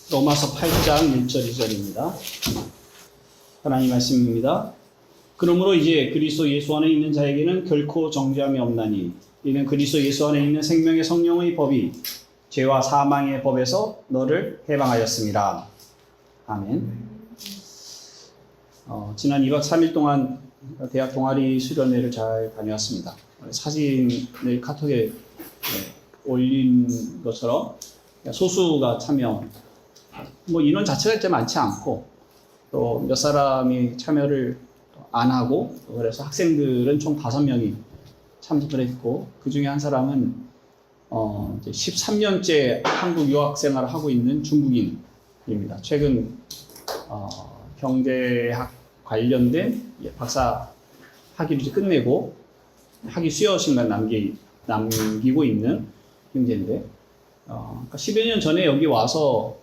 로마서 8장 1절 2절입니다. 하나님 말씀입니다. 그러므로 이제 그리스도 예수 안에 있는 자에게는 결코 정죄함이 없나니 이는 그리스도 예수 안에 있는 생명의 성령의 법이 죄와 사망의 법에서 너를 해방하였습니다. 아멘. 지난 2박 3일 동안 대학 동아리 수련회를 잘 다녀왔습니다. 사진을 카톡에 올린 것처럼 소수가 참여, 인원 자체가 이제 많지 않고 또 몇 사람이 참여를 안 하고, 그래서 학생들은 총 5명이 참석을 했고, 그 중에 한 사람은 이제 13년째 한국 유학 생활을 하고 있는 중국인입니다. 최근 경제학 관련된 박사 학위를 이제 끝내고 학위 수여식만 남기고 있는 형제인데, 그러니까 10여 년 전에 여기 와서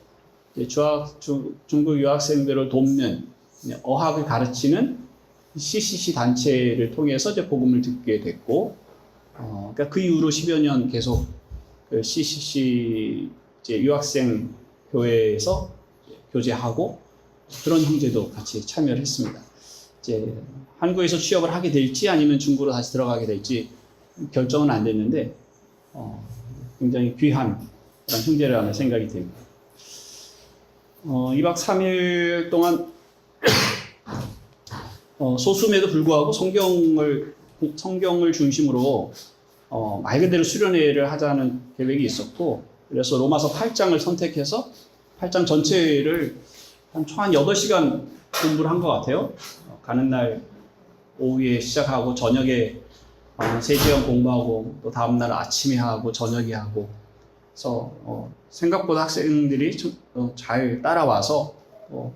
중국 유학생들을 돕는 어학을 가르치는 CCC 단체를 통해서 이제 복음을 듣게 됐고, 그러니까 그 이후로 10여 년 계속 그 CCC 이제 유학생 교회에서 교제하고 그런 형제도 같이 참여를 했습니다. 이제 한국에서 취업을 하게 될지 아니면 중국으로 다시 들어가게 될지 결정은 안 됐는데, 굉장히 귀한 그런 형제라는 생각이 듭니다. 2박 3일 동안 소수임에도 불구하고 성경을 중심으로 말 그대로 수련회를 하자는 계획이 있었고, 그래서 로마서 8장을 선택해서 8장 전체를 총 한 8시간 공부를 한 것 같아요. 가는 날 오후에 시작하고 저녁에 3시간 공부하고 또 다음날 아침에 하고 저녁에 하고, 그래서 생각보다 학생들이 잘 따라와서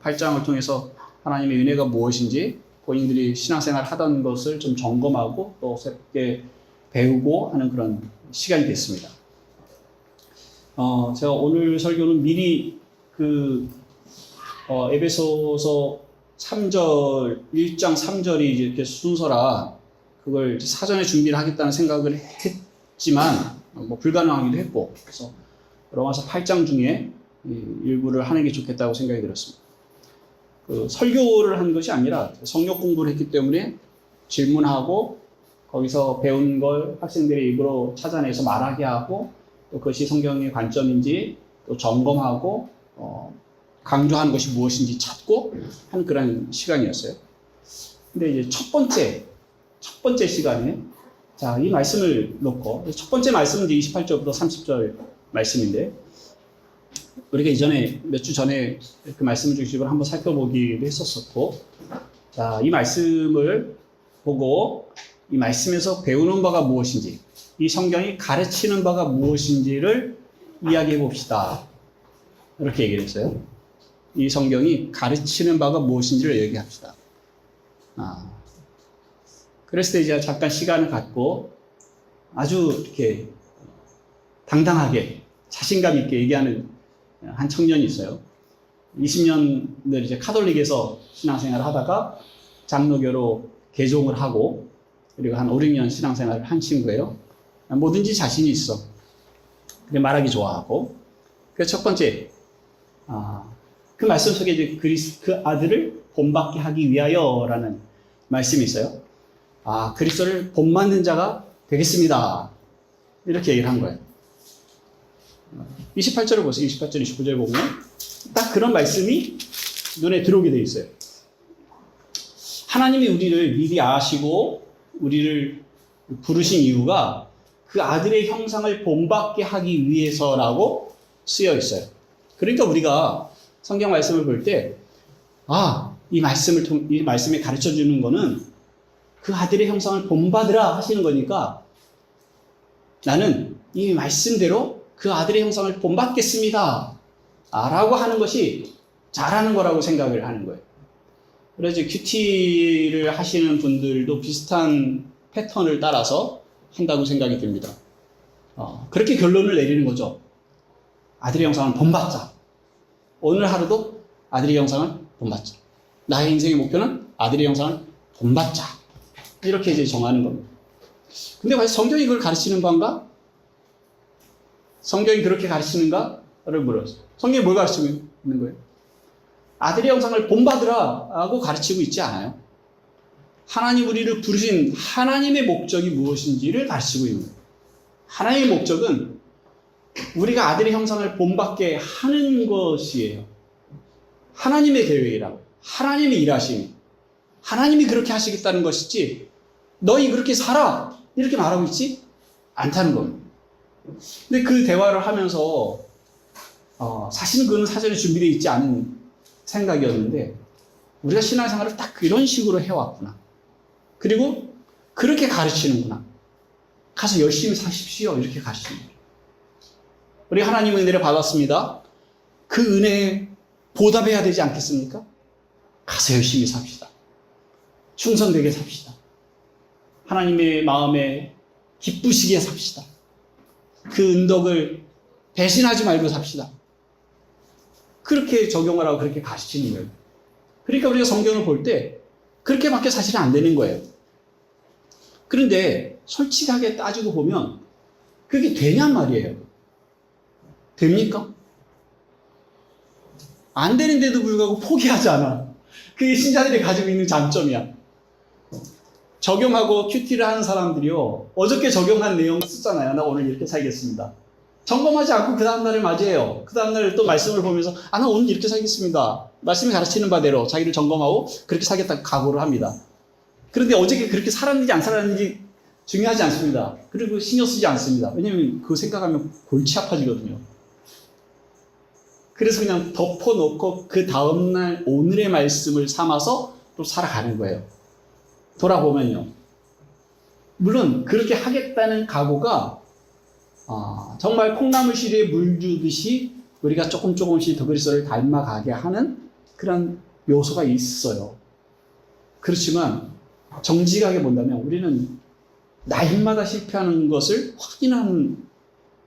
8장을 통해서 하나님의 은혜가 무엇인지 본인들이 신앙생활 하던 것을 좀 점검하고 또 새롭게 배우고 하는 그런 시간이 됐습니다. 제가 오늘 설교는 미리 에베소서 3절, 1장 3절이 이렇게 순서라 그걸 사전에 준비를 하겠다는 생각을 했지만 불가능하기도 했고, 그래서 로마서 8장 중에 일부를 하는 게 좋겠다고 생각이 들었습니다. 설교를 한 것이 아니라 성역 공부를 했기 때문에 질문하고 거기서 배운 걸 학생들의 입으로 찾아내서 말하게 하고, 또 그것이 성경의 관점인지 또 점검하고 강조하는 것이 무엇인지 찾고 하는 그런 시간이었어요. 근데 이제 첫 번째 시간에 이 말씀을 놓고, 첫 번째 말씀은 이제 28절부터 30절 말씀인데, 우리가 이전에 몇 주 전에 그 말씀을 중심으로 한번 살펴보기도 했었었고, 이 말씀을 보고 이 말씀에서 배우는 바가 무엇인지, 이 성경이 가르치는 바가 무엇인지를 이야기해 봅시다. 이렇게 얘기를 했어요. 이 성경이 가르치는 바가 무엇인지를 얘기합시다. 그랬을 때 이제 잠깐 시간을 갖고 아주 이렇게 당당하게 자신감 있게 얘기하는 한 청년이 있어요. 20년을 이제 카톨릭에서 신앙생활을 하다가 장로교로 개종을 하고, 그리고 한 5, 6년 신앙생활을 한 친구예요. 뭐든지 자신이 있어. 그래 말하기 좋아하고. 그래서 첫 번째, 그 말씀 속에 이제 그 아들을 본받게 하기 위하여라는 말씀이 있어요. 그리스도를 본받는 자가 되겠습니다. 이렇게 얘기를 한 거예요. 28절을 보세요. 28절, 29절 보면 딱 그런 말씀이 눈에 들어오게 되어 있어요. 하나님이 우리를 미리 아시고 우리를 부르신 이유가 그 아들의 형상을 본받게 하기 위해서라고 쓰여 있어요. 그러니까 우리가 성경 말씀을 볼 때, 이 말씀에 가르쳐 주는 거는 그 아들의 형상을 본받으라 하시는 거니까 나는 이 말씀대로 그 아들의 형상을 본받겠습니다 라고 하는 것이 잘하는 거라고 생각을 하는 거예요. 그래서 큐티를 하시는 분들도 비슷한 패턴을 따라서 한다고 생각이 듭니다. 그렇게 결론을 내리는 거죠. 아들의 형상을 본받자. 오늘 하루도 아들의 형상을 본받자. 나의 인생의 목표는 아들의 형상을 본받자. 이렇게 이제 정하는 겁니다. 근데 과연 성경이 그걸 가르치는 바인가? 성경이 그렇게 가르치는가? 물었어요. 성경이 뭘 가르치고 있는 거예요? 아들의 형상을 본받으라고 가르치고 있지 않아요. 하나님 우리를 부르신 하나님의 목적이 무엇인지를 가르치고 있는 거예요. 하나님의 목적은 우리가 아들의 형상을 본받게 하는 것이에요. 하나님의 계획이라고. 하나님의 일하심. 하나님이 그렇게 하시겠다는 것이지 너희 그렇게 살아 이렇게 말하고 있지 않다는 겁니다. 근데 그 대화를 하면서 사실은 그건 사전에 준비되어 있지 않은 생각이었는데 우리가 신앙생활을 딱 그런 식으로 해왔구나. 그리고 그렇게 가르치는구나. 가서 열심히 사십시오. 이렇게 가르치는 거예요. 우리 하나님 은혜를 받았습니다. 그 은혜에 보답해야 되지 않겠습니까? 가서 열심히 삽시다. 충성되게 삽시다. 하나님의 마음에 기쁘시게 삽시다. 그 은덕을 배신하지 말고 삽시다. 그렇게 적용하라고 그렇게 가르치는 거예요. 그러니까 우리가 성경을 볼 때 그렇게밖에 사실은 안 되는 거예요. 그런데 솔직하게 따지고 보면 그게 되냔 말이에요. 됩니까? 안 되는데도 불구하고 포기하지 않아. 그게 신자들이 가지고 있는 장점이야. 적용하고 큐티를 하는 사람들이요. 어저께 적용한 내용 쓰잖아요. 나 오늘 이렇게 살겠습니다. 점검하지 않고 그 다음날을 맞이해요. 그 다음날 또 말씀을 보면서 나 오늘 이렇게 살겠습니다. 말씀이 가르치는 바대로 자기를 점검하고 그렇게 살겠다고 각오를 합니다. 그런데 어저께 그렇게 살았는지 안 살았는지 중요하지 않습니다. 그리고 신경 쓰지 않습니다. 왜냐하면 그거 생각하면 골치 아파지거든요. 그래서 그냥 덮어놓고 그 다음날 오늘의 말씀을 삼아서 또 살아가는 거예요. 돌아보면요. 물론 그렇게 하겠다는 각오가 정말 콩나물시리에 물 주듯이 우리가 조금씩 더 그리스도를 닮아가게 하는 그런 요소가 있어요. 그렇지만 정직하게 본다면 우리는 날마다 실패하는 것을 확인하는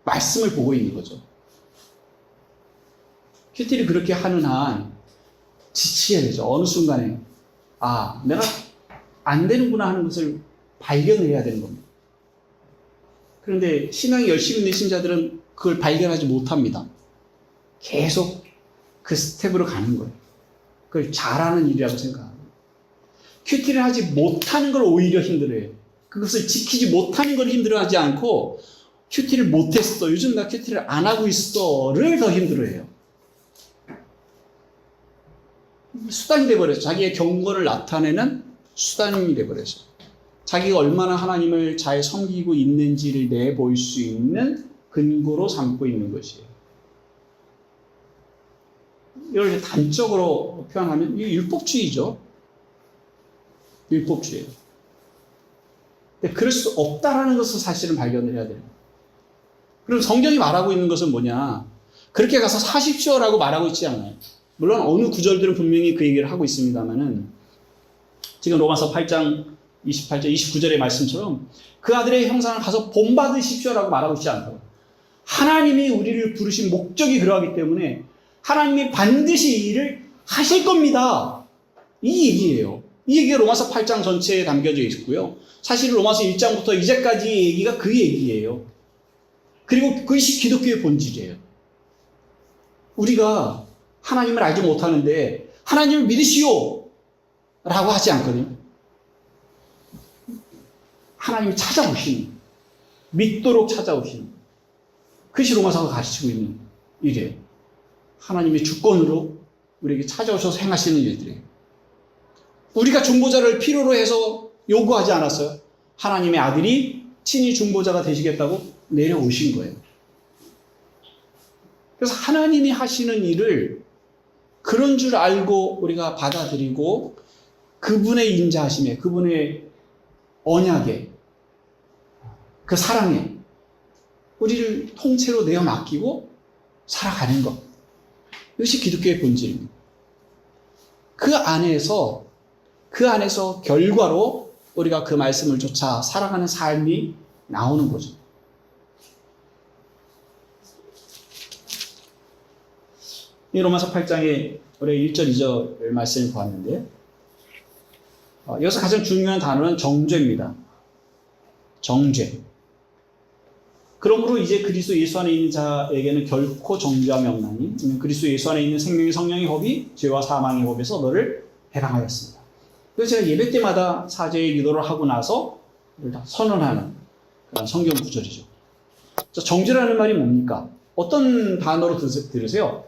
말씀을 보고 있는 거죠. 큐티를 그렇게 하는 한 지치게 되죠. 어느 순간에 내가 안 되는구나 하는 것을 발견을 해야 되는 겁니다. 그런데 신앙이 열심히 있는 신자들은 그걸 발견하지 못합니다. 계속 그 스텝으로 가는 거예요. 그걸 잘하는 일이라고 생각합니다. 큐티를 하지 못하는 걸 오히려 힘들어해요. 그것을 지키지 못하는 걸 힘들어하지 않고 큐티를 못했어. 요즘 나 큐티를 안 하고 있어를 더 힘들어해요. 수단이 돼버렸어요. 자기의 경건을 나타내는 수단이 돼버렸어요. 자기가 얼마나 하나님을 잘 섬기고 있는지를 내보일 수 있는 근거로 삼고 있는 것이에요. 이걸 단적으로 표현하면 이게 율법주의죠. 율법주의예요. 근데 그럴 수 없다라는 것을 사실은 발견을 해야 돼요. 그럼 성경이 말하고 있는 것은 뭐냐? 그렇게 가서 사십시오라고 말하고 있지 않아요. 물론 어느 구절들은 분명히 그 얘기를 하고 있습니다만은 지금 로마서 8장 28절, 29절의 말씀처럼 그 아들의 형상을 가서 본받으십시오라고 말하고 있지 않다고. 하나님이 우리를 부르신 목적이 그러하기 때문에 하나님이 반드시 이 일을 하실 겁니다. 이 얘기예요. 이 얘기가 로마서 8장 전체에 담겨져 있고요. 사실 로마서 1장부터 이제까지의 얘기가 그 얘기예요. 그리고 그것이 기독교의 본질이에요. 우리가 하나님을 알지 못하는데 하나님을 믿으시오 라고 하지 않거든요. 하나님이 찾아오시는, 믿도록 찾아오시는, 그것이 로마서가 가르치고 있는 일이에요. 하나님의 주권으로 우리에게 찾아오셔서 행하시는 일들이에요. 우리가 중보자를 필요로 해서 요구하지 않았어요. 하나님의 아들이 친히 중보자가 되시겠다고 내려오신 거예요. 그래서 하나님이 하시는 일을 그런 줄 알고 우리가 받아들이고 그분의 인자하심에, 그분의 언약에, 그 사랑에 우리를 통째로 내어 맡기고 살아가는 것. 이것이 기독교의 본질입니다. 그 안에서 결과로 우리가 그 말씀을 쫓아 살아가는 삶이 나오는 거죠. 이 로마서 8장에 우리 1절, 2절 말씀을 보았는데 여기서 가장 중요한 단어는 정죄입니다. 정죄. 그러므로 이제 그리스도 예수 안에 있는 자에게는 결코 정죄함이 없나니 그리스도 예수 안에 있는 생명의 성령의 법이 죄와 사망의 법에서 너를 해방하였습니다. 그래서 제가 예배 때마다 사죄의 기도를 하고 나서 선언하는 그런 성경 구절이죠. 정죄라는 말이 뭡니까? 어떤 단어로 들으세요?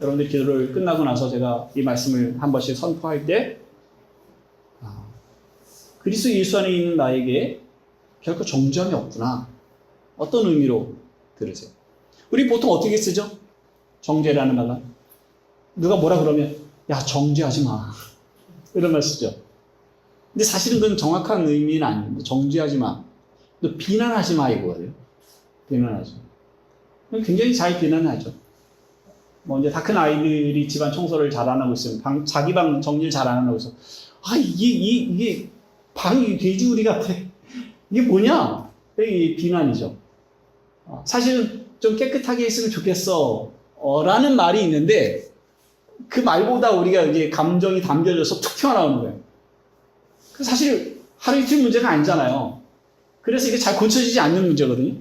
여러분들 기도를 끝나고 나서 제가 이 말씀을 한 번씩 선포할 때 그리스도 예수 안에 있는 나에게 결코 정죄함이 없구나. 어떤 의미로 들으세요? 우리 보통 어떻게 쓰죠? 정죄라는 말은 누가 뭐라 그러면 야 정죄하지 마 이런 말 쓰죠. 근데 사실은 그건 정확한 의미는 아닙니다. 정죄하지 마. 너 비난하지 마 이거예요. 비난하지 마. 굉장히 잘 비난하죠. 뭐 이제 다 큰 아이들이 집안 청소를 잘 안 하고 있으면 자기 방 정리를 잘 안 하고 있어. 이게 방이 돼지우리 같아. 이게 뭐냐? 이게 비난이죠. 사실은 좀 깨끗하게 했으면 좋겠어. 라는 말이 있는데 그 말보다 우리가 이제 감정이 담겨져서 툭 튀어나오는 거예요. 사실 하루 이틀 문제가 아니잖아요. 그래서 이게 잘 고쳐지지 않는 문제거든요.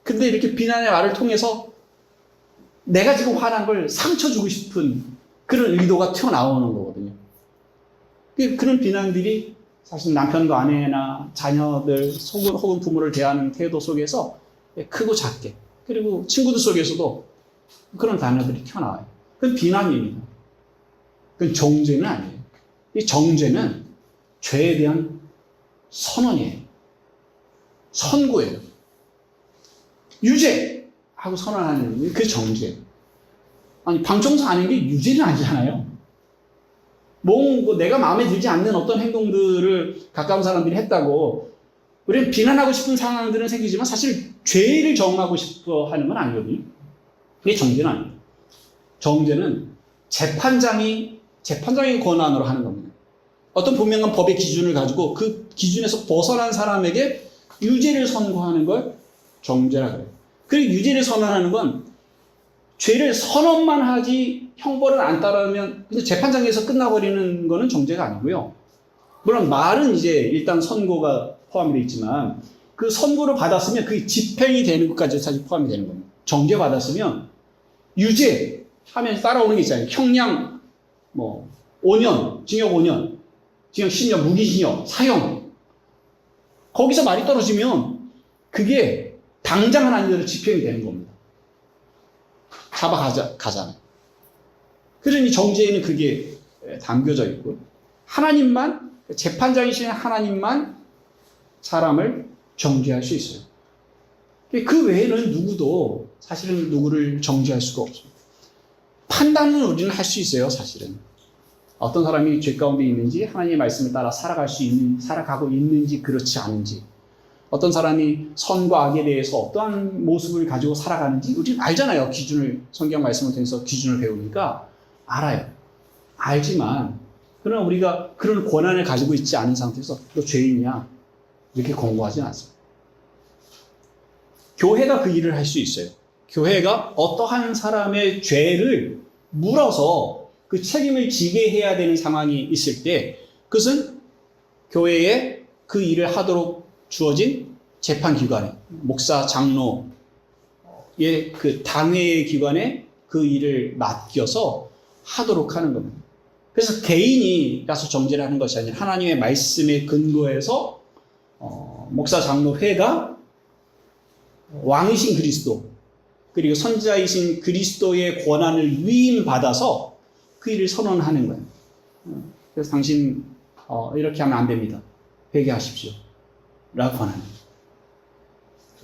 근데 이렇게 비난의 말을 통해서 내가 지금 화난 걸 상처 주고 싶은 그런 의도가 튀어나오는 거거든요. 그런 비난들이 사실 남편과 아내나 자녀들 혹은 부모를 대하는 태도 속에서 크고 작게 그리고 친구들 속에서도 그런 단어들이 튀어나와요. 그건 비난입니다. 그건 정죄는 아니에요. 이 정죄는 죄에 대한 선언이에요. 선고예요. 유죄하고 선언하는 게 정죄예요. 아니 방청소 하는 게 유죄는 아니잖아요. 뭐 내가 마음에 들지 않는 어떤 행동들을 가까운 사람들이 했다고 우리는 비난하고 싶은 상황들은 생기지만 사실 죄를 정하고 싶어 하는 건 아니거든요. 그게 정죄는 아닙니다. 정죄는 재판장의 권한으로 하는 겁니다. 어떤 분명한 법의 기준을 가지고 그 기준에서 벗어난 사람에게 유죄를 선고하는 걸 정죄라 그래요. 그리고 유죄를 선언하는 건 죄를 선언만 하지 형벌을 안 따르면 재판장에서 끝나버리는 거는 정죄가 아니고요. 물론 말은 이제 일단 선고가 포함이 되어 있지만 그 선고를 받았으면 그게 집행이 되는 것까지 사실 포함이 되는 겁니다. 정죄 받았으면 유죄 하면 따라오는 게 있잖아요. 형량 5년, 징역 5년, 징역 10년, 무기징역, 사형. 거기서 말이 떨어지면 그게 당장은 아니더라도 집행이 되는 겁니다. 가잖아요. 그러니 정죄에는 그게 담겨져 있고 하나님만 재판장이신 하나님만 사람을 정죄할 수 있어요. 그 외에는 누구도 사실은 누구를 정죄할 수가 없습니다. 판단은 우리는 할 수 있어요. 사실은 어떤 사람이 죄 가운데 있는지 하나님의 말씀을 따라 살아가고 있는지 그렇지 않은지 어떤 사람이 선과 악에 대해서 어떠한 모습을 가지고 살아가는지 우리는 알잖아요. 성경 말씀을 통해서 기준을 배우니까 알아요. 알지만 그러나 우리가 그런 권한을 가지고 있지 않은 상태에서 너 죄인이야 이렇게 권고하지는 않습니다. 교회가 그 일을 할 수 있어요. 교회가 어떠한 사람의 죄를 물어서 그 책임을 지게 해야 되는 상황이 있을 때 그것은 교회에 그 일을 하도록 주어진 재판기관에 목사, 장로의 그 당회의 기관에 그 일을 맡겨서 하도록 하는 겁니다. 그래서 개인이 가서 정죄를 하는 것이 아니라 하나님의 말씀에 근거해서 목사, 장로회가 왕이신 그리스도 그리고 선지자이신 그리스도의 권한을 위임받아서 그 일을 선언하는 거예요. 그래서 당신 이렇게 하면 안 됩니다. 회개하십시오. 라고 권합니다.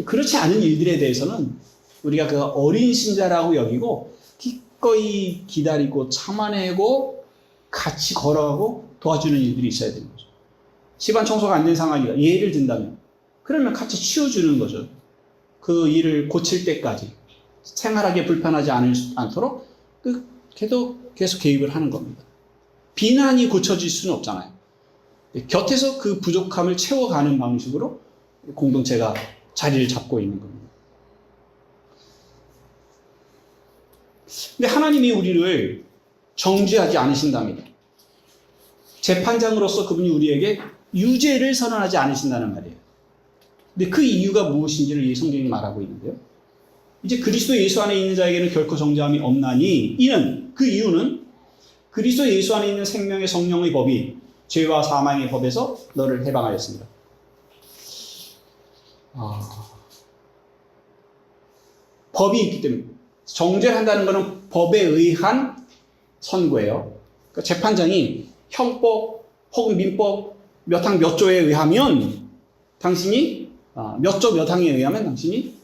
그렇지 않은 일들에 대해서는 우리가 그 어린 신자라고 여기고 기꺼이 기다리고 참아내고 같이 걸어가고 도와주는 일들이 있어야 되는 거죠. 집안 청소가 안 된 상황이다. 예를 든다면 그러면 같이 치워주는 거죠. 그 일을 고칠 때까지 생활하기에 불편하지 않도록 계속 개입을 하는 겁니다. 비난이 고쳐질 수는 없잖아요. 곁에서 그 부족함을 채워가는 방식으로 공동체가 자리를 잡고 있는 겁니다. 근데 하나님이 우리를 정죄하지 않으신답니다. 재판장으로서 그분이 우리에게 유죄를 선언하지 않으신다는 말이에요. 근데 그 이유가 무엇인지를 이 성경이 말하고 있는데요. 이제 그리스도 예수 안에 있는 자에게는 결코 정죄함이 없나니 그 이유는 그리스도 예수 안에 있는 생명의 성령의 법이 죄와 사망의 법에서 너를 해방하였습니다. 법이 있기 때문에 정죄를 한다는 것은 법에 의한 선고예요. 그러니까 재판장이 형법 혹은 민법 몇 항 몇 조에 의하면 당신이 몇 조 몇 항에 의하면 당신이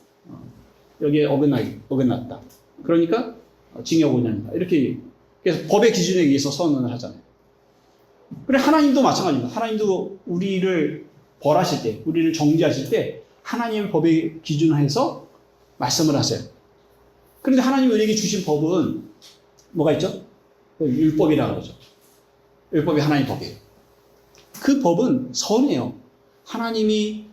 여기에 어긋났다. 그러니까 징역 5년이다. 이렇게 그래서 법의 기준에 의해서 선언을 하잖아요. 그래 하나님도 마찬가지입니다. 하나님도 우리를 벌하실 때, 우리를 정죄하실 때 하나님의 법의 기준하에서 말씀을 하세요. 그런데 하나님이 우리에게 주신 법은 뭐가 있죠? 율법이라고 그러죠. 율법이 하나님의 법이에요. 그 법은 선이에요. 하나님이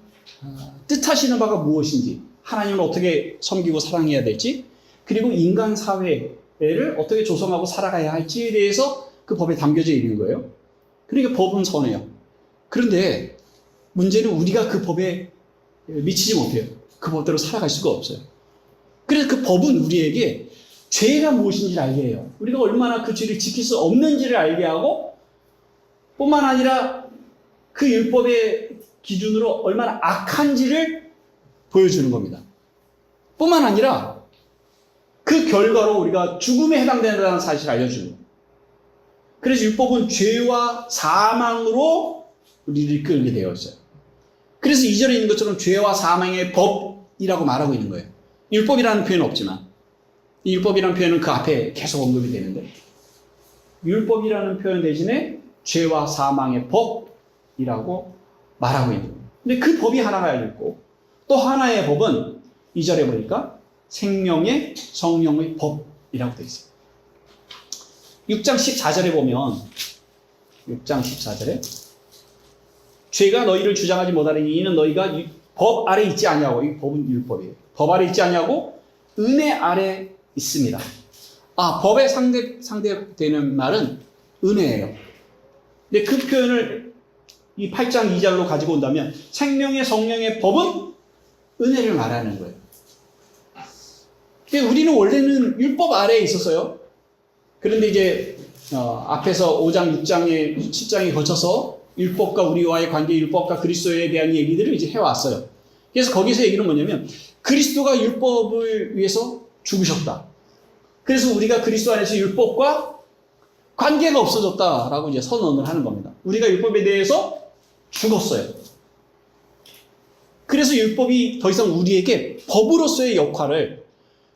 뜻하시는 바가 무엇인지, 하나님을 어떻게 섬기고 사랑해야 될지, 그리고 인간 사회를 어떻게 조성하고 살아가야 할지에 대해서 그 법에 담겨져 있는 거예요. 그러니까 법은 선해요. 그런데 문제는 우리가 그 법에 미치지 못해요. 그 법대로 살아갈 수가 없어요. 그래서 그 법은 우리에게 죄가 무엇인지를 알게 해요. 우리가 얼마나 그 죄를 지킬 수 없는지를 알게 하고, 뿐만 아니라 그 율법의 기준으로 얼마나 악한지를 보여주는 겁니다. 뿐만 아니라 그 결과로 우리가 죽음에 해당된다는 사실을 알려주는 거예요. 그래서 율법은 죄와 사망으로 우리를 끌게 되어 있어요. 그래서 이전에 있는 것처럼 죄와 사망의 법이라고 말하고 있는 거예요. 율법이라는 표현은 없지만 이 율법이라는 표현은 그 앞에 계속 언급이 되는데, 율법이라는 표현 대신에 죄와 사망의 법이라고 말하고 있는 거예요. 근데 그 법이 하나가 있고 또 하나의 법은 2절에 보니까 생명의 성령의 법이라고 되어 있어요. 6장 14절에 보면 6장 14절에 죄가 너희를 주장하지 못하리니 이는 너희가 법 아래 있지 아니하고, 이 법은 율법이에요. 법 아래 있지 아니하고 은혜 아래 있습니다. 법의 상대되는 말은 은혜예요. 근데 그 표현을 이 8장 2절로 가지고 온다면 생명의 성령의 법은 은혜를 말하는 거예요. 우리는 원래는 율법 아래에 있었어요. 그런데 이제 앞에서 5장, 6장에, 10장에 거쳐서 율법과 우리와의 관계, 율법과 그리스도에 대한 얘기들을 이제 해왔어요. 그래서 거기서 얘기는 뭐냐면 그리스도가 율법을 위해서 죽으셨다. 그래서 우리가 그리스도 안에서 율법과 관계가 없어졌다라고 이제 선언을 하는 겁니다. 우리가 율법에 대해서 죽었어요. 그래서 율법이 더 이상 우리에게 법으로서의 역할을,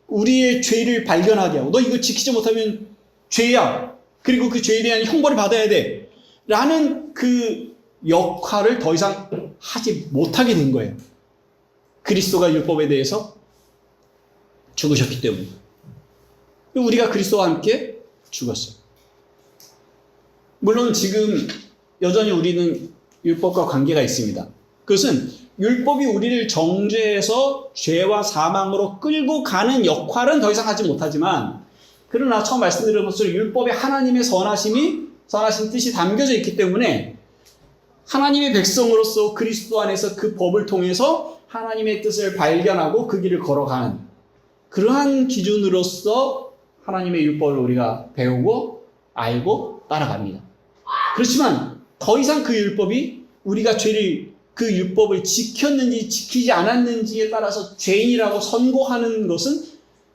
우리의 죄를 발견하게 하고, 너 이거 지키지 못하면 죄야. 그리고 그 죄에 대한 형벌을 받아야 돼. 라는 그 역할을 더 이상 하지 못하게 된 거예요. 그리스도가 율법에 대해서 죽으셨기 때문에. 우리가 그리스도와 함께 죽었어요. 물론 지금 여전히 우리는 율법과 관계가 있습니다. 그것은 율법이 우리를 정죄해서 죄와 사망으로 끌고 가는 역할은 더 이상 하지 못하지만, 그러나 처음 말씀드린 것처럼 율법에 하나님의 선하신 뜻이 담겨져 있기 때문에 하나님의 백성으로서 그리스도 안에서 그 법을 통해서 하나님의 뜻을 발견하고 그 길을 걸어가는 그러한 기준으로서 하나님의 율법을 우리가 배우고 알고 따라갑니다. 그렇지만 더 이상 그 율법이 우리가 그 율법을 지켰는지 지키지 않았는지에 따라서 죄인이라고 선고하는 것은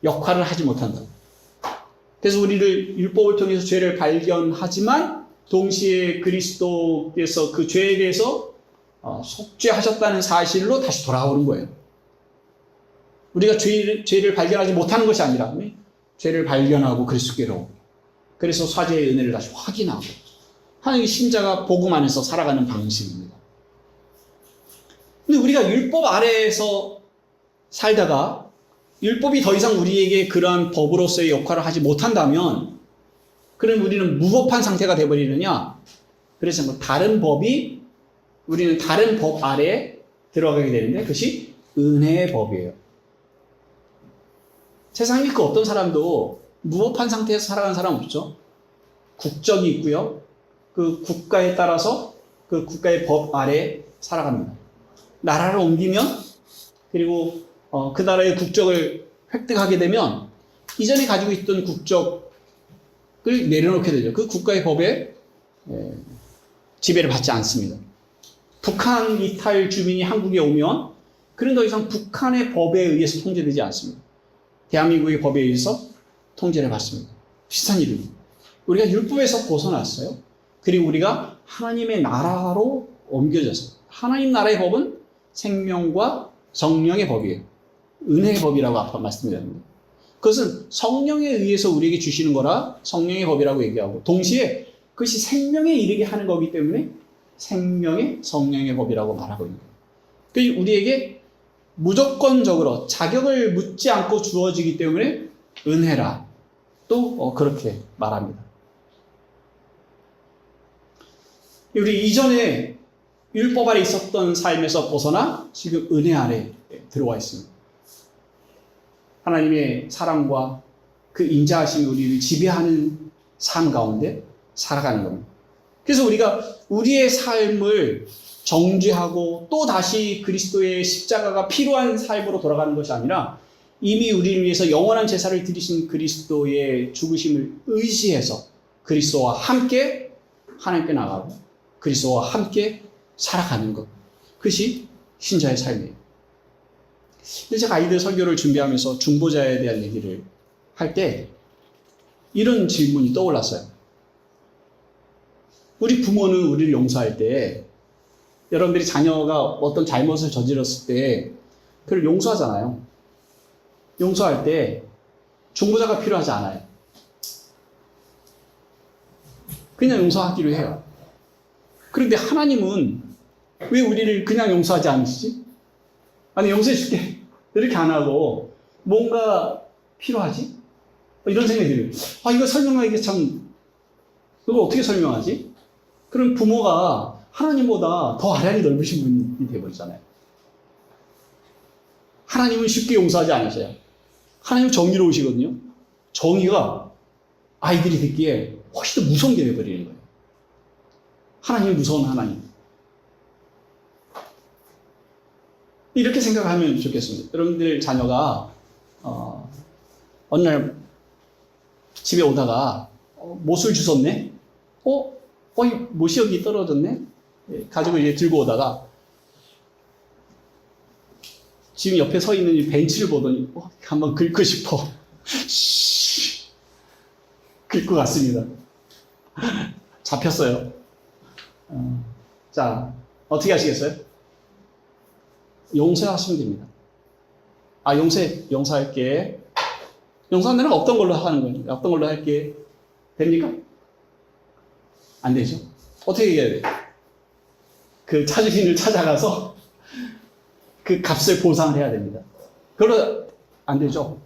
역할을 하지 못한다. 그래서 우리를 율법을 통해서 죄를 발견하지만 동시에 그리스도께서 그 죄에 대해서 속죄하셨다는 사실로 다시 돌아오는 거예요. 우리가 죄를 발견하지 못하는 것이 아니라 죄를 발견하고 그리스도께로, 그래서 사죄의 은혜를 다시 확인하고 하나님의 신자가 복음 안에서 살아가는 방식입니다. 근데 우리가 율법 아래에서 살다가 율법이 더 이상 우리에게 그러한 법으로서의 역할을 하지 못한다면, 그럼 우리는 무법한 상태가 되어버리느냐? 그래서 우리는 다른 법 아래에 들어가게 되는데 그것이 은혜의 법이에요. 세상에 그 어떤 사람도 무법한 상태에서 살아가는 사람 없죠. 국적이 있고요. 그 국가에 따라서 그 국가의 법 아래에 살아갑니다. 나라를 옮기면, 그리고 그 나라의 국적을 획득하게 되면 이전에 가지고 있던 국적을 내려놓게 되죠. 그 국가의 법에 지배를 받지 않습니다. 북한 이탈 주민이 한국에 오면 그는 더 이상 북한의 법에 의해서 통제되지 않습니다. 대한민국의 법에 의해서 통제를 받습니다. 비슷한 일입니다. 우리가 율법에서 벗어났어요. 그리고 우리가 하나님의 나라로 옮겨져서, 하나님 나라의 법은 생명과 성령의 법이에요. 은혜의 법이라고 아까 말씀드렸는데, 그것은 성령에 의해서 우리에게 주시는 거라 성령의 법이라고 얘기하고, 동시에 그것이 생명에 이르게 하는 거기 때문에 생명의 성령의 법이라고 말하고 있는 거예요. 그러니까 우리에게 무조건적으로 자격을 묻지 않고 주어지기 때문에 은혜라 또 그렇게 말합니다. 우리 이전에 율법 아래 있었던 삶에서 벗어나 지금 은혜 안에 들어와 있습니다. 하나님의 사랑과 그 인자하심이 우리를 지배하는 삶 가운데 살아가는 겁니다. 그래서 우리가 우리의 삶을 정죄하고 또 다시 그리스도의 십자가가 필요한 삶으로 돌아가는 것이 아니라 이미 우리를 위해서 영원한 제사를 드리신 그리스도의 죽으심을 의지해서 그리스도와 함께 하나님께 나가고 그리스도와 함께 살아가는 것. 그것이 신자의 삶이에요. 근데 제가 아이들 설교를 준비하면서 중보자에 대한 얘기를 할 때 이런 질문이 떠올랐어요. 우리 부모는 우리를 용서할 때, 여러분들이 자녀가 어떤 잘못을 저질렀을 때 그걸 용서하잖아요. 용서할 때 중보자가 필요하지 않아요. 그냥 용서하기로 해요. 그런데 하나님은 왜 우리를 그냥 용서하지 않으시지? 아니, 용서해줄게 이렇게 안 하고 뭔가 필요하지? 이런 생각이 들어요. 이거 설명하기가 참, 이걸 어떻게 설명하지? 그럼 부모가 하나님보다 더 아량이 넓으신 분이 되어버리잖아요. 하나님은 쉽게 용서하지 않으세요. 하나님은 정의로우시거든요. 정의가 아이들이 듣기에 훨씬 더 무서운 게 되어버리는 거예요. 하나님이 무서운 하나님. 이렇게 생각하면 좋겠습니다. 여러분들 자녀가 어느 날 집에 오다가 못을 주웠네? 이 못이 여기 떨어졌네? 가지고 이제 들고 오다가 지금 옆에 서 있는 이 벤치를 보더니 한번 긁고 싶어. 긁고 갔습니다. 잡혔어요. 자, 어떻게 하시겠어요? 용서하시면 됩니다. 용서할게. 용서하면 없던 걸로 하는 거예요. 없던 걸로 할게. 됩니까? 안 되죠. 어떻게 얘기해야 돼요? 그 차주인을 찾아가서 그 값을 보상을 해야 됩니다. 그걸로 안 되죠.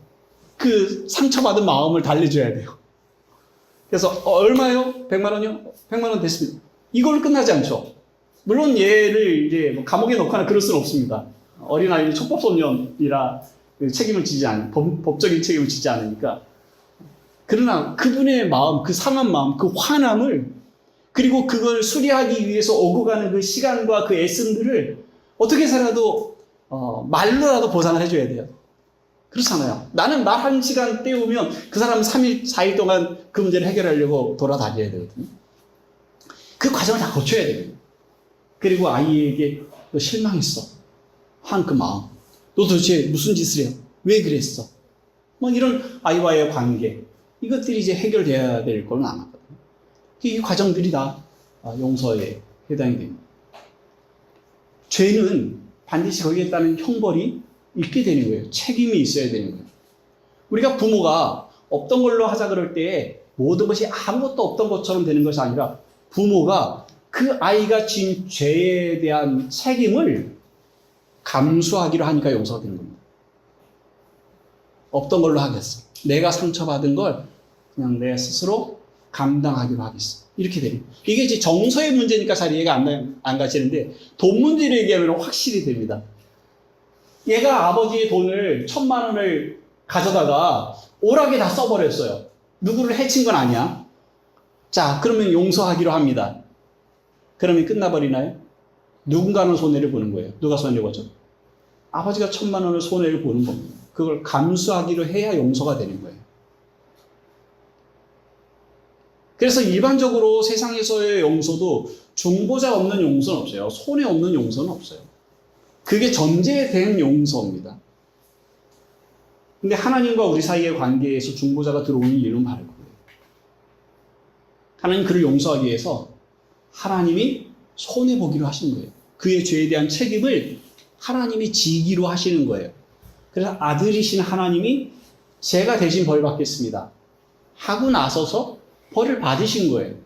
그 상처받은 마음을 달래줘야 돼요. 그래서 얼마요? 100만 원이요? 100만 원 됐습니다. 이걸로 끝나지 않죠. 물론 얘를 이제 감옥에 넣거나 그럴 수는 없습니다. 어린아이는 촉법소년이라 책임을 지지 않는, 법적인 책임을 지지 않으니까. 그러나 그분의 마음, 그 상한 마음, 그 화남을, 그리고 그걸 수리하기 위해서 오고 가는 그 시간과 그 애씀들을 어떻게 해서라도 말로라도 보상을 해줘야 돼요. 그렇잖아요. 나는 말 1시간 때우면 그 사람은 3일, 4일 동안 그 문제를 해결하려고 돌아다녀야 되거든요. 그 과정을 다 거쳐야 됩니다. 그리고 아이에게 너 실망했어. 한 그 마음. 너 도대체 무슨 짓을 해요? 왜 그랬어? 이런 아이와의 관계. 이것들이 이제 해결돼야 될 건 아마거든요. 이 과정들이 다 용서에 해당이 됩니다. 죄는 반드시 거기에 따른 형벌이 있게 되는 거예요. 책임이 있어야 되는 거예요. 우리가 부모가 없던 걸로 하자 그럴 때 모든 것이 아무것도 없던 것처럼 되는 것이 아니라 부모가 그 아이가 지은 죄에 대한 책임을 감수하기로 하니까 용서가 되는 겁니다. 없던 걸로 하겠어. 내가 상처받은 걸 그냥 내 스스로 감당하기로 하겠어. 이렇게 됩니다. 이게 이제 정서의 문제니까 잘 이해가 안 가시는데 돈 문제를 얘기하면 확실히 됩니다. 얘가 아버지의 돈을 1,000만 원을 가져다가 오락에 다 써버렸어요. 누구를 해친 건 아니야. 자, 그러면 용서하기로 합니다. 그러면 끝나버리나요? 누군가는 손해를 보는 거예요. 누가 손해를 보죠? 아버지가 1,000만 원을 손해를 보는 겁니다. 그걸 감수하기로 해야 용서가 되는 거예요. 그래서 일반적으로 세상에서의 용서도 중보자 없는 용서는 없어요. 손해 없는 용서는 없어요. 그게 전제된 용서입니다. 근데 하나님과 우리 사이의 관계에서 중보자가 들어오는 이유는 바로 그거예요. 하나님 그를 용서하기 위해서 하나님이 손해보기로 하신 거예요. 그의 죄에 대한 책임을 하나님이 지기로 하시는 거예요. 그래서 아들이신 하나님이 제가 대신 벌 받겠습니다 하고 나서서 벌을 받으신 거예요.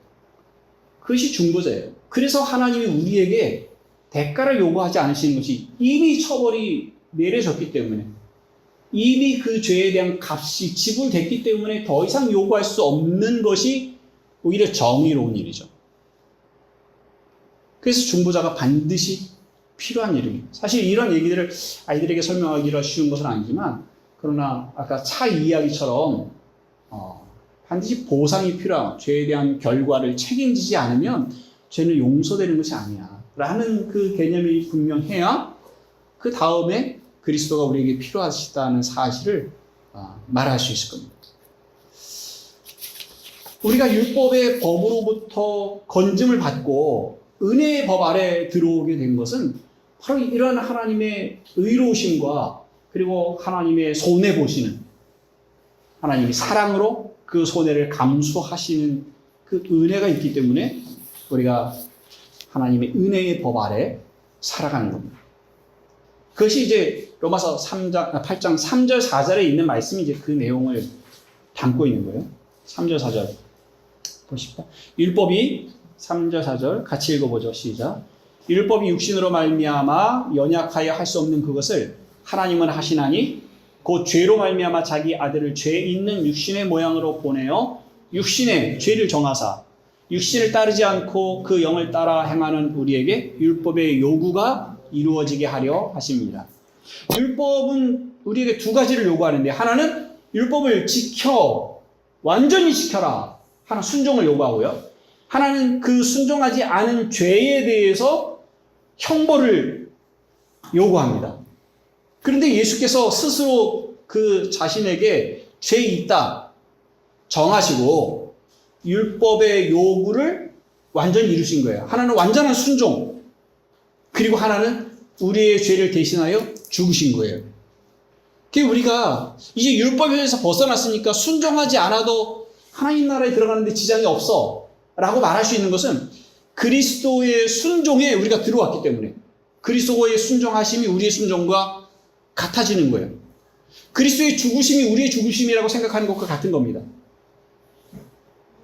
그것이 중보자예요. 그래서 하나님이 우리에게 대가를 요구하지 않으시는 것이 이미 처벌이 내려졌기 때문에, 이미 그 죄에 대한 값이 지불됐기 때문에 더 이상 요구할 수 없는 것이 오히려 정의로운 일이죠. 그래서 중보자가 반드시 필요한 일입니다. 사실 이런 얘기들을 아이들에게 설명하기가 쉬운 것은 아니지만, 그러나 아까 차 이야기처럼 반드시 보상이 필요한, 죄에 대한 결과를 책임지지 않으면 죄는 용서되는 것이 아니야 라는 그 개념이 분명해야 그 다음에 그리스도가 우리에게 필요하시다는 사실을 말할 수 있을 겁니다. 우리가 율법의 법으로부터 건짐을 받고 은혜의 법 아래 들어오게 된 것은 바로 이러한 하나님의 의로우심과 그리고 하나님의 손해보시는, 하나님이 사랑으로 그 손해를 감수하시는 그 은혜가 있기 때문에 우리가 하나님의 은혜의 법 아래 살아가는 겁니다. 그것이 이제 로마서 8장 3절 4절에 있는 말씀이 이제 그 내용을 담고 있는 거예요. 3절 4절 보십시오. 율법이 3절 4절 같이 읽어보죠. 시작. 율법이 육신으로 말미암아 연약하여 할 수 없는 그것을 하나님은 하시나니 곧 죄로 말미암아 자기 아들을 죄 있는 육신의 모양으로 보내어 육신의 죄를 정하사 육신을 따르지 않고 그 영을 따라 행하는 우리에게 율법의 요구가 이루어지게 하려 하십니다. 율법은 우리에게 두 가지를 요구하는데, 하나는 율법을 지켜, 완전히 지켜라 하는 순종을 요구하고요, 하나는 그 순종하지 않은 죄에 대해서 형벌을 요구합니다. 그런데 예수께서 스스로 그 자신에게 죄 있다 정하시고 율법의 요구를 완전히 이루신 거예요. 하나는 완전한 순종, 그리고 하나는 우리의 죄를 대신하여 죽으신 거예요. 그게 우리가 이제 율법에서 벗어났으니까 순종하지 않아도 하나님 나라에 들어가는데 지장이 없어 라고 말할 수 있는 것은 그리스도의 순종에 우리가 들어왔기 때문에, 그리스도의 순종하심이 우리의 순종과 같아지는 거예요. 그리스도의 죽으심이 우리의 죽으심이라고 생각하는 것과 같은 겁니다.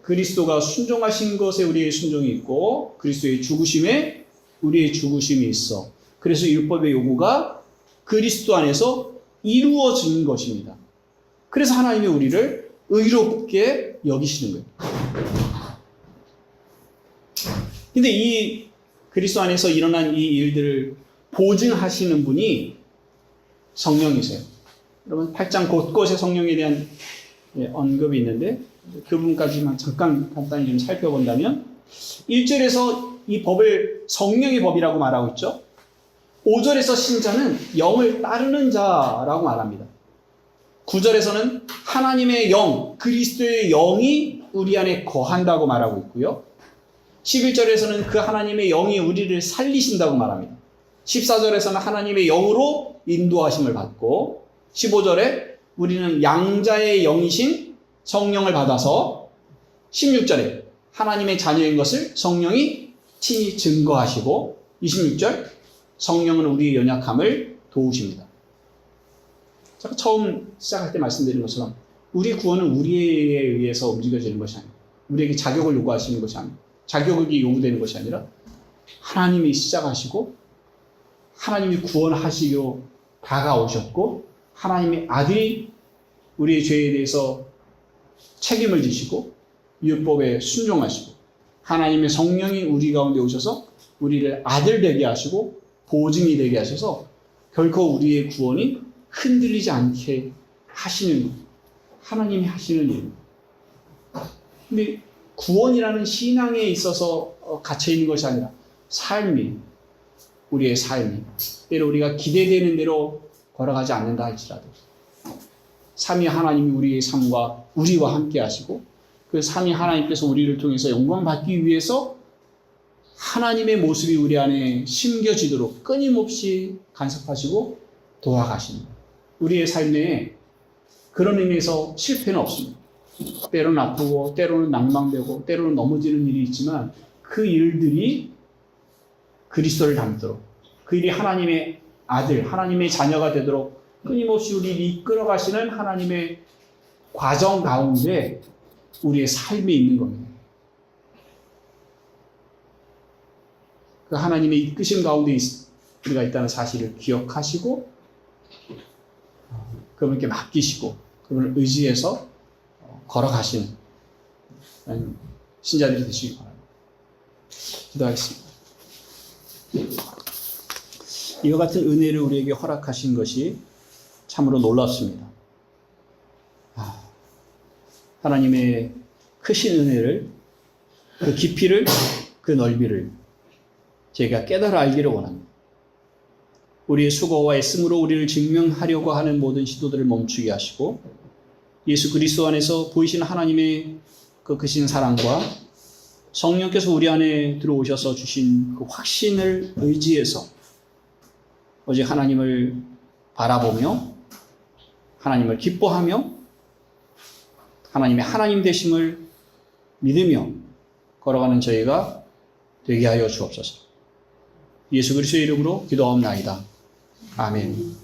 그리스도가 순종하신 것에 우리의 순종이 있고 그리스도의 죽으심에 우리의 죽으심이 있어. 그래서 율법의 요구가 그리스도 안에서 이루어진 것입니다. 그래서 하나님이 우리를 의롭게 여기시는 거예요. 근데 이 그리스도 안에서 일어난 이 일들을 보증하시는 분이 성령이세요. 여러분 8장 곳곳에 성령에 대한 언급이 있는데 그 부분까지만 잠깐 간단히 좀 살펴본다면, 1절에서 이 법을 성령의 법이라고 말하고 있죠. 5절에서 신자는 영을 따르는 자라고 말합니다. 9절에서는 하나님의 영, 그리스도의 영이 우리 안에 거한다고 말하고 있고요. 11절에서는 그 하나님의 영이 우리를 살리신다고 말합니다. 14절에서는 하나님의 영으로 인도하심을 받고, 15절에 우리는 양자의 영이신 성령을 받아서, 16절에 하나님의 자녀인 것을 성령이 친히 증거하시고, 26절 성령은 우리의 연약함을 도우십니다. 제가 처음 시작할 때 말씀드린 것처럼 우리의 구원은 우리에 의해서 움직여지는 것이 아니에요. 우리에게 자격을 요구하시는 것이 아니에요. 자격이 요구되는 것이 아니라 하나님이 시작하시고 하나님이 구원하시기로 다가오셨고, 하나님의 아들이 우리의 죄에 대해서 책임을 지시고 율법에 순종하시고, 하나님의 성령이 우리 가운데 오셔서 우리를 아들 되게 하시고 보증이 되게 하셔서 결코 우리의 구원이 흔들리지 않게 하시는, 하나님이 하시는 일입니다. 근데 구원이라는 신앙에 있어서 갇혀있는 것이 아니라 삶이, 우리의 삶이 때로 우리가 기대되는 대로 걸어가지 않는다 할지라도 삼위 하나님이 우리의 삶과 우리와 함께 하시고 그 삼위 하나님께서 우리를 통해서 영광 받기 위해서 하나님의 모습이 우리 안에 심겨지도록 끊임없이 간섭하시고 도와가시는 거예요. 우리의 삶에 그런 의미에서 실패는 없습니다. 때로는 아프고 때로는 낭망되고 때로는 넘어지는 일이 있지만 그 일들이 그리스도를 닮도록 그 일이 하나님의 아들, 하나님의 자녀가 되도록 끊임없이 우리를 이끌어 가시는 하나님의 과정 가운데 우리의 삶이 있는 겁니다. 그 하나님의 이끄심 가운데 우리가 있다는 사실을 기억하시고 그분께 맡기시고 그분을 의지해서 걸어가시는 신자들이 되시기 바랍니다. 기도하겠습니다. 이와 같은 은혜를 우리에게 허락하신 것이 참으로 놀랍습니다. 하나님의 크신 은혜를, 그 깊이를, 그 넓이를 저희가 깨달아 알기를 원합니다. 우리의 수고와 애씀으로 우리를 증명하려고 하는 모든 시도들을 멈추게 하시고 예수 그리스도 안에서 보이시는 하나님의 그 크신 사랑과 성령께서 우리 안에 들어오셔서 주신 그 확신을 의지해서 오직 하나님을 바라보며 하나님을 기뻐하며 하나님의 하나님 되심을 믿으며 걸어가는 저희가 되게 하여 주옵소서. 예수 그리스도의 이름으로 기도하옵나이다. 아멘.